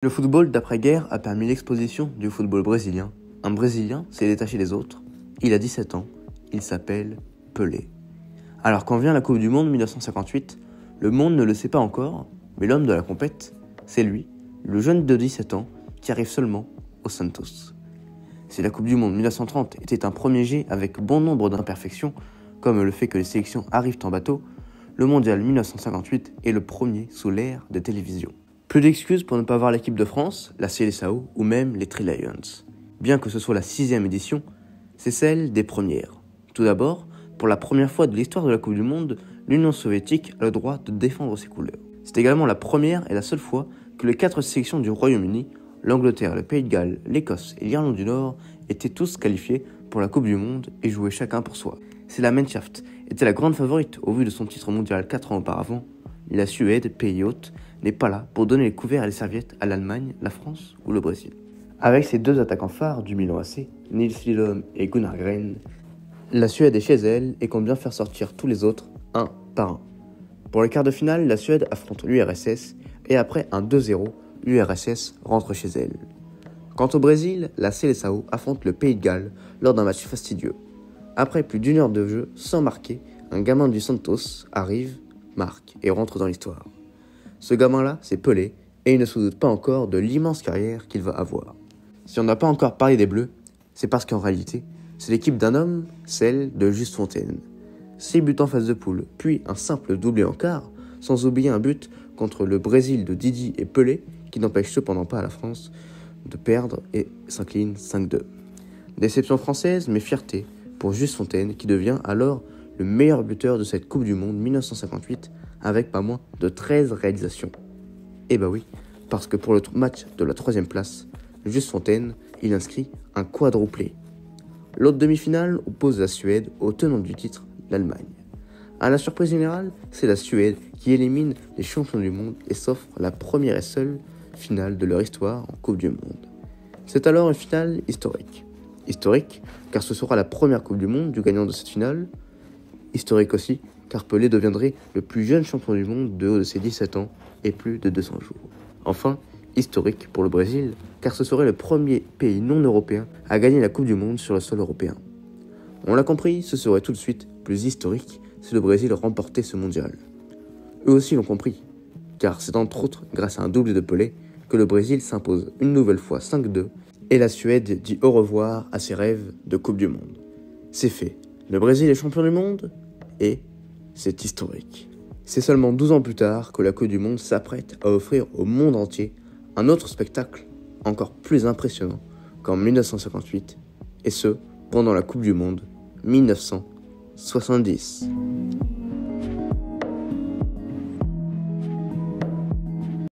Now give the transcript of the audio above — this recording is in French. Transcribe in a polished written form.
Le football d'après-guerre a permis l'exposition du football brésilien. Un Brésilien s'est détaché des autres. Il a 17 ans. Il s'appelle Pelé. Alors quand vient la Coupe du Monde 1958, le monde ne le sait pas encore, mais l'homme de la compète, c'est lui, le jeune de 17 ans, qui arrive seulement au Santos. Si la Coupe du Monde 1930 était un premier jet avec bon nombre d'imperfections, comme le fait que les sélections arrivent en bateau, le mondial 1958 est le premier sous l'ère de télévision. Plus d'excuses pour ne pas voir l'équipe de France, la Seleção ou même les Three Lions. Bien que ce soit la 6e édition, c'est celle des premières. Tout d'abord, pour la première fois de l'histoire de la Coupe du Monde, l'Union soviétique a le droit de défendre ses couleurs. C'est également la première et la seule fois que les 4 sélections du Royaume-Uni, l'Angleterre, le Pays de Galles, l'Écosse et l'Irlande du Nord, étaient tous qualifiés pour la Coupe du Monde et jouaient chacun pour soi. Si la Mannschaft était la grande favorite au vu de son titre mondial 4 ans auparavant, la Suède, pays hôte, n'est pas là pour donner les couverts et les serviettes à l'Allemagne, la France ou le Brésil. Avec ses 2 attaquants phares du Milan AC, Nils Lidholm et Gunnar Gren, la Suède est chez elle et compte bien faire sortir tous les autres, un par un. Pour les quarts de finale, la Suède affronte l'URSS et après un 2-0, l'URSS rentre chez elle. Quant au Brésil, la Seleção affronte le Pays de Galles lors d'un match fastidieux. Après plus d'1 heure de jeu sans marquer, un gamin du Santos arrive, marque et rentre dans l'histoire. Ce gamin-là, c'est Pelé, et il ne se doute pas encore de l'immense carrière qu'il va avoir. Si on n'a pas encore parlé des Bleus, c'est parce qu'en réalité, c'est l'équipe d'un homme, celle de Just Fontaine. 6 buts en phase de poule, puis un simple doublé en quart, sans oublier un but contre le Brésil de Didi et Pelé, qui n'empêche cependant pas à la France de perdre et s'incline 5-2. Déception française, mais fierté pour Just Fontaine, qui devient alors le meilleur buteur de cette Coupe du Monde 1958, avec pas moins de 13 réalisations. Et bah oui, parce que pour le match de la 3e place, Just Fontaine, il inscrit un quadruplé. L'autre demi-finale oppose la Suède au tenant du titre, l'Allemagne. À la surprise générale, c'est la Suède qui élimine les champions du monde et s'offre la première et seule finale de leur histoire en Coupe du Monde. C'est alors une finale historique. Historique, car ce sera la première Coupe du Monde du gagnant de cette finale. Historique aussi, car Pelé deviendrait le plus jeune champion du monde de haut de ses 17 ans et plus de 200 jours. Enfin, historique pour le Brésil, car ce serait le premier pays non européen à gagner la Coupe du Monde sur le sol européen. On l'a compris, ce serait tout de suite plus historique si le Brésil remportait ce mondial. Eux aussi l'ont compris, car c'est entre autres grâce à un doublé de Pelé que le Brésil s'impose une nouvelle fois 5-2 et la Suède dit au revoir à ses rêves de Coupe du Monde. C'est fait, le Brésil est champion du monde et c'est historique. C'est seulement 12 ans plus tard que la Coupe du Monde s'apprête à offrir au monde entier un autre spectacle encore plus impressionnant qu'en 1958, et ce, pendant la Coupe du Monde 1970.